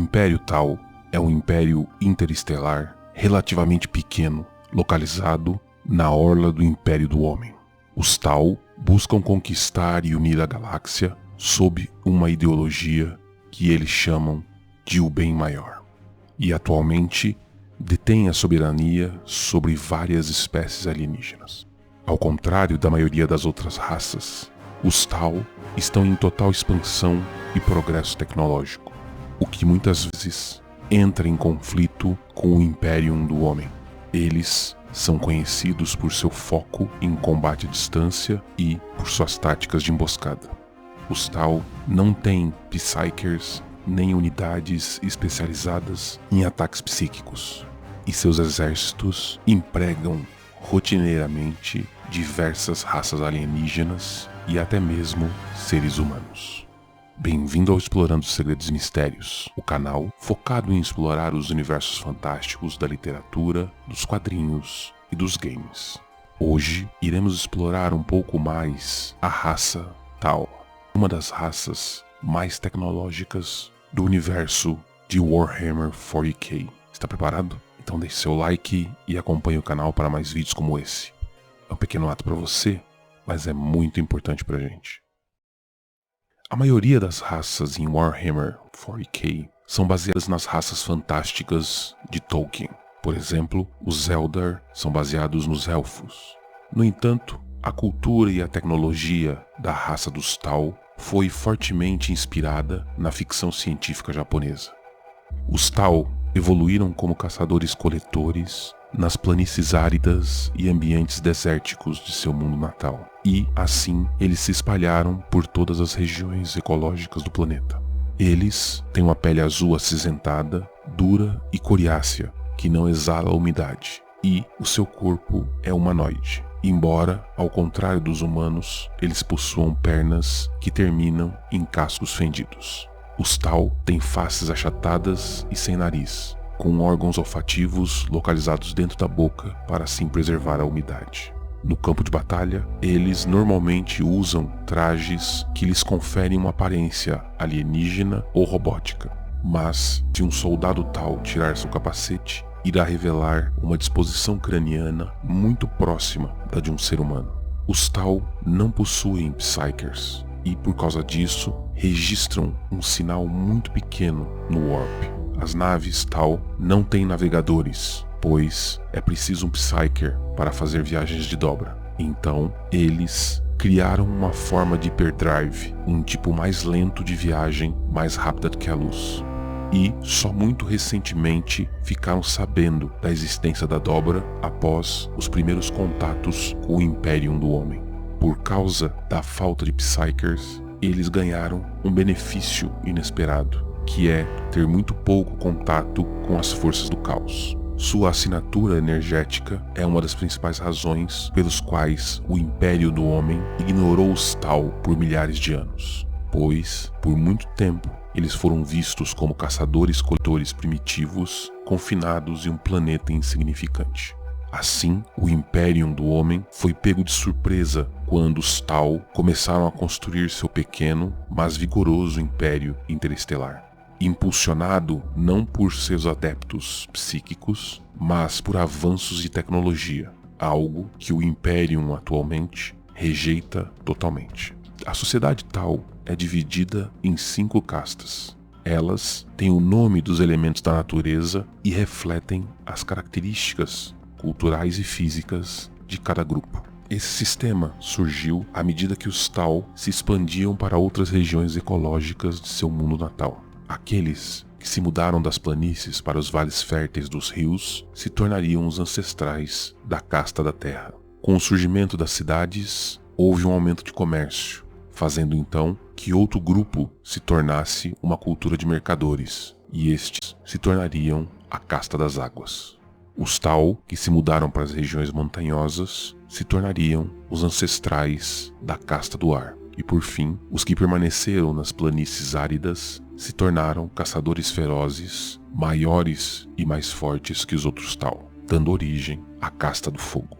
Império Tal é um império interestelar relativamente pequeno, localizado na orla do Império do Homem. Os Tal buscam conquistar e unir a galáxia sob uma ideologia que eles chamam de o bem maior. E atualmente detêm a soberania sobre várias espécies alienígenas. Ao contrário da maioria das outras raças, os Tal estão em total expansão e progresso tecnológico, o que muitas vezes entra em conflito com o Imperium do Homem. Eles são conhecidos por seu foco em combate à distância e por suas táticas de emboscada. Os Tal não têm Psykers nem unidades especializadas em ataques psíquicos, e seus exércitos empregam rotineiramente diversas raças alienígenas e até mesmo seres humanos. Bem-vindo ao Explorando Segredos e Mistérios, o canal focado em explorar os universos fantásticos da literatura, dos quadrinhos e dos games. Hoje iremos explorar um pouco mais a raça Tal, uma das raças mais tecnológicas do universo de Warhammer 40k. Está preparado? Então deixe seu like e acompanhe o canal para mais vídeos como esse. É um pequeno ato para você, mas é muito importante para a gente. A maioria das raças em Warhammer 40k são baseadas nas raças fantásticas de Tolkien. Por exemplo, os Eldar são baseados nos Elfos. No entanto, a cultura e a tecnologia da raça dos Tal foi fortemente inspirada na ficção científica japonesa. Os Tal evoluíram como caçadores-coletores nas planícies áridas e ambientes desérticos de seu mundo natal, e, assim, eles se espalharam por todas as regiões ecológicas do planeta. Eles têm uma pele azul acinzentada, dura e coriácea, que não exala umidade, e o seu corpo é humanoide, embora, ao contrário dos humanos, eles possuam pernas que terminam em cascos fendidos. Os Tal têm faces achatadas e sem nariz, com órgãos olfativos localizados dentro da boca para assim preservar a umidade. No campo de batalha, eles normalmente usam trajes que lhes conferem uma aparência alienígena ou robótica. Mas, se um soldado Tal tirar seu capacete, irá revelar uma disposição craniana muito próxima da de um ser humano. Os Tal não possuem Psykers e, por causa disso, registram um sinal muito pequeno no Warp. As naves Tal não têm navegadores, pois é preciso um Psyker para fazer viagens de dobra. Então, eles criaram uma forma de hyperdrive, um tipo mais lento de viagem, mais rápida do que a luz. E só muito recentemente ficaram sabendo da existência da dobra após os primeiros contatos com o Imperium do Homem. Por causa da falta de Psykers, eles ganharam um benefício inesperado, que é ter muito pouco contato com as forças do caos. Sua assinatura energética é uma das principais razões pelos quais o Império do Homem ignorou os Tal por milhares de anos, pois, por muito tempo, eles foram vistos como caçadores-coletores primitivos, confinados em um planeta insignificante. Assim, o Imperium do Homem foi pego de surpresa quando os Tal começaram a construir seu pequeno, mas vigoroso império interestelar. Impulsionado não por seus adeptos psíquicos, mas por avanços de tecnologia, algo que o Imperium atualmente rejeita totalmente. A sociedade Tal é dividida em 5 castas. Elas têm o nome dos elementos da natureza e refletem as características culturais e físicas de cada grupo. Esse sistema surgiu à medida que os Tal se expandiam para outras regiões ecológicas de seu mundo natal. Aqueles que se mudaram das planícies para os vales férteis dos rios se tornariam os ancestrais da casta da terra. Com o surgimento das cidades, houve um aumento de comércio, fazendo então que outro grupo se tornasse uma cultura de mercadores, e estes se tornariam a casta das águas. Os Tal, que se mudaram para as regiões montanhosas, se tornariam os ancestrais da casta do ar. E por fim, os que permaneceram nas planícies áridas se tornaram caçadores ferozes, maiores e mais fortes que os outros Tal, dando origem à casta do fogo.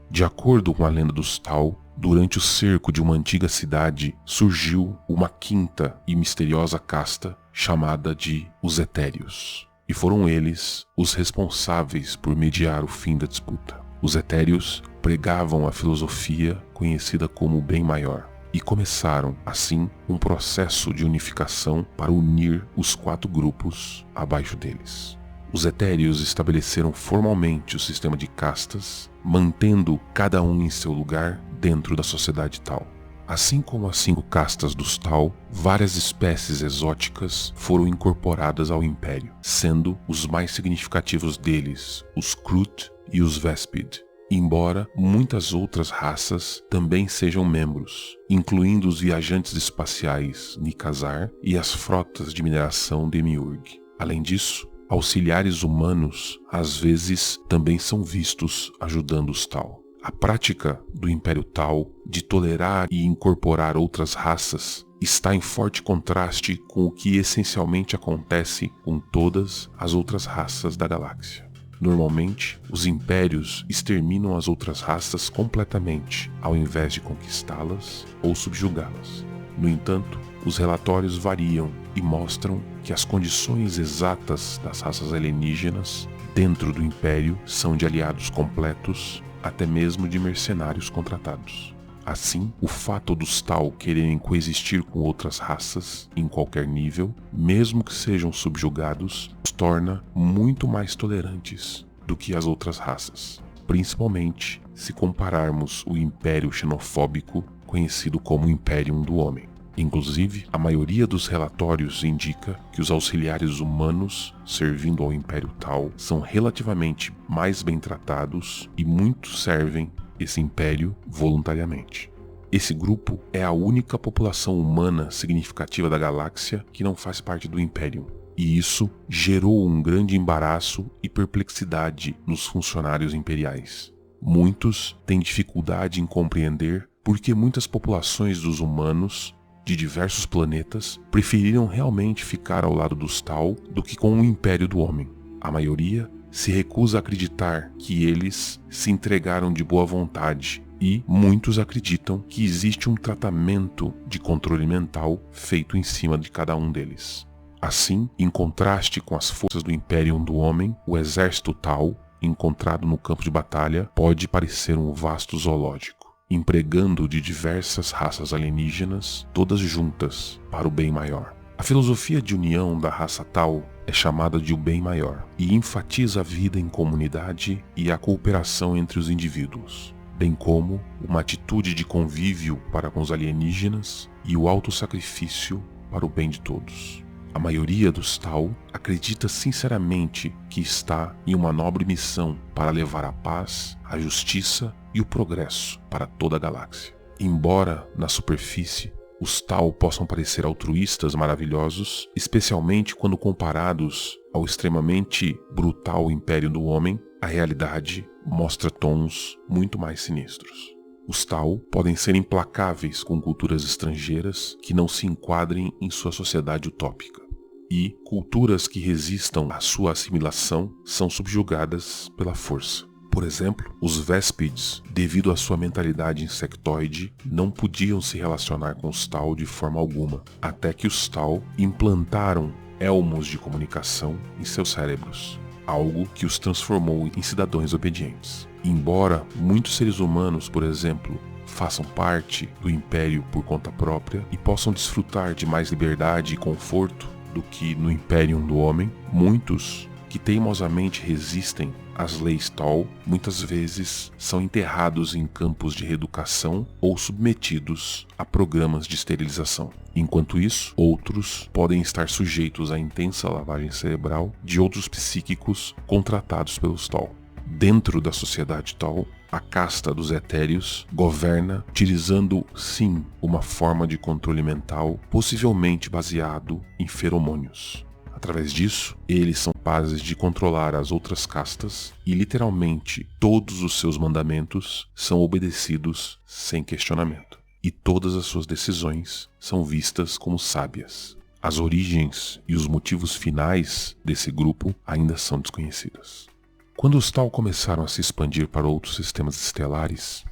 De acordo com a lenda dos Tal, durante o cerco de uma antiga cidade surgiu uma quinta e misteriosa casta chamada de os Etéreos, e foram eles os responsáveis por mediar o fim da disputa. Os Etéreos pregavam a filosofia conhecida como o bem maior, e começaram, assim, um processo de unificação para unir os 4 grupos abaixo deles. Os Etéreos estabeleceram formalmente o sistema de castas, mantendo cada um em seu lugar dentro da sociedade Tal. Assim como as 5 castas dos Tal, várias espécies exóticas foram incorporadas ao Império, sendo os mais significativos deles os Krut e os Vespid, embora muitas outras raças também sejam membros, incluindo os viajantes espaciais Nikazar e as frotas de mineração Demiurge. Além disso, auxiliares humanos às vezes também são vistos ajudando os Tal. A prática do Império Tal de tolerar e incorporar outras raças está em forte contraste com o que essencialmente acontece com todas as outras raças da galáxia. Normalmente, os impérios exterminam as outras raças completamente, ao invés de conquistá-las ou subjugá-las. No entanto, os relatórios variam e mostram que as condições exatas das raças alienígenas dentro do Império são de aliados completos, até mesmo de mercenários contratados. Assim, o fato dos Tal quererem coexistir com outras raças em qualquer nível, mesmo que sejam subjugados, os torna muito mais tolerantes do que as outras raças, principalmente se compararmos o Império xenofóbico conhecido como Imperium do Homem. Inclusive, a maioria dos relatórios indica que os auxiliares humanos servindo ao Império Tal são relativamente mais bem tratados e muitos servem esse império voluntariamente. Esse grupo é a única população humana significativa da galáxia que não faz parte do Império, e isso gerou um grande embaraço e perplexidade nos funcionários imperiais. Muitos têm dificuldade em compreender por que muitas populações dos humanos de diversos planetas preferiram realmente ficar ao lado dos Tal do que com o Império do Homem. A maioria se recusa a acreditar que eles se entregaram de boa vontade e muitos acreditam que existe um tratamento de controle mental feito em cima de cada um deles. Assim, em contraste com as forças do Império do Homem, o exército Tal, encontrado no campo de batalha, pode parecer um vasto zoológico, empregando de diversas raças alienígenas, todas juntas, para o bem maior. A filosofia de união da raça Tal é chamada de o bem maior e enfatiza a vida em comunidade e a cooperação entre os indivíduos, bem como uma atitude de convívio para com os alienígenas e o autossacrifício para o bem de todos. A maioria dos Tal acredita sinceramente que está em uma nobre missão para levar a paz, a justiça e o progresso para toda a galáxia. Embora, na superfície, os Tal possam parecer altruístas maravilhosos, especialmente quando comparados ao extremamente brutal Império do Homem, a realidade mostra tons muito mais sinistros. Os Tal podem ser implacáveis com culturas estrangeiras que não se enquadrem em sua sociedade utópica. E culturas que resistam à sua assimilação são subjugadas pela força. Por exemplo, os Vespids, devido à sua mentalidade insectoide, não podiam se relacionar com os Tal de forma alguma, até que os Tal implantaram elmos de comunicação em seus cérebros, algo que os transformou em cidadãos obedientes. Embora muitos seres humanos, por exemplo, façam parte do Império por conta própria e possam desfrutar de mais liberdade e conforto do que no Império do Homem, muitos que teimosamente resistem às leis Tal, muitas vezes são enterrados em campos de reeducação ou submetidos a programas de esterilização. Enquanto isso, outros podem estar sujeitos à intensa lavagem cerebral de outros psíquicos contratados pelos Tal. Dentro da sociedade Tal, a casta dos Etéreos governa utilizando, sim, uma forma de controle mental, possivelmente baseado em feromônios. Através disso, eles são capazes de controlar as outras castas e literalmente todos os seus mandamentos são obedecidos sem questionamento. E todas as suas decisões são vistas como sábias. As origens e os motivos finais desse grupo ainda são desconhecidas. Quando os Tal começaram a se expandir para outros sistemas estelares,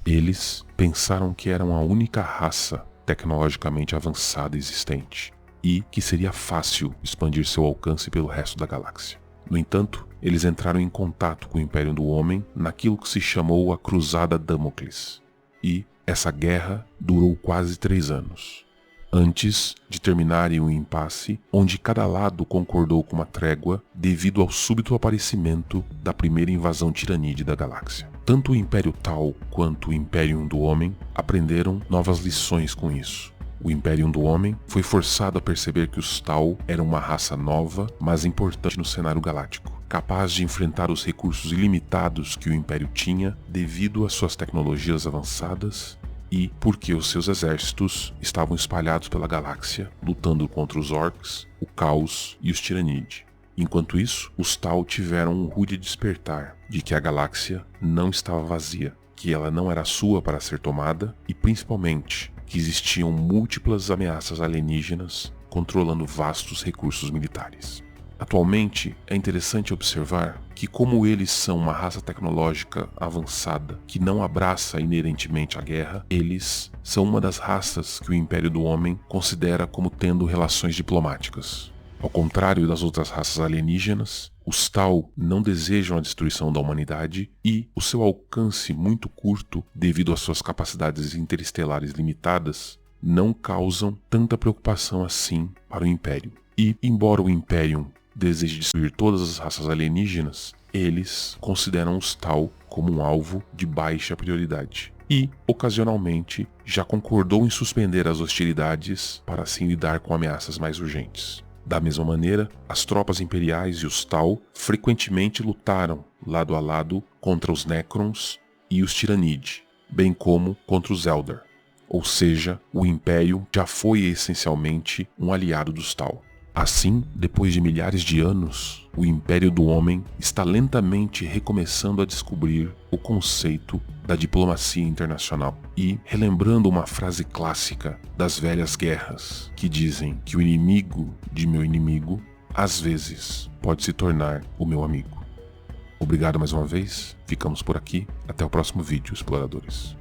eles pensaram que eram a única raça tecnologicamente avançada existente. e que seria fácil expandir seu alcance pelo resto da galáxia. No entanto, eles entraram em contato com o Império do Homem naquilo que se chamou a Cruzada Damocles, e essa guerra durou quase 3 anos, antes de terminarem um impasse onde cada lado concordou com uma trégua devido ao súbito aparecimento da primeira invasão tiranídea da galáxia. Tanto o Império Tau quanto o Império do Homem aprenderam novas lições com isso. O Império do Homem foi forçado a perceber que os Tau eram uma raça nova, mas importante no cenário galáctico, capaz de enfrentar os recursos ilimitados que o Império tinha devido às suas tecnologias avançadas e porque os seus exércitos estavam espalhados pela galáxia, lutando contra os Orcs, o Caos e os Tiranide. Enquanto isso, os Tau tiveram um rude despertar de que a galáxia não estava vazia, que ela não era sua para ser tomada e, principalmente, que existiam múltiplas ameaças alienígenas controlando vastos recursos militares. Atualmente, é interessante observar que, como eles são uma raça tecnológica avançada que não abraça inerentemente a guerra, eles são uma das raças que o Império do Homem considera como tendo relações diplomáticas. Ao contrário das outras raças alienígenas, os Tau não desejam a destruição da humanidade e o seu alcance muito curto, devido às suas capacidades interestelares limitadas, não causam tanta preocupação assim para o Império. E, embora o Império deseje destruir todas as raças alienígenas, eles consideram os Tau como um alvo de baixa prioridade. E, ocasionalmente, já concordou em suspender as hostilidades para assim lidar com ameaças mais urgentes. Da mesma maneira, as tropas imperiais e os Tau frequentemente lutaram lado a lado contra os Necrons e os Tiranide, bem como contra os Eldar. Ou seja, o Império já foi essencialmente um aliado dos Tau. Assim, depois de milhares de anos, o Império do Homem está lentamente recomeçando a descobrir o conceito da diplomacia internacional e relembrando uma frase clássica das velhas guerras que dizem que o inimigo de meu inimigo às vezes pode se tornar o meu amigo. Obrigado mais uma vez, ficamos por aqui, até o próximo vídeo, exploradores.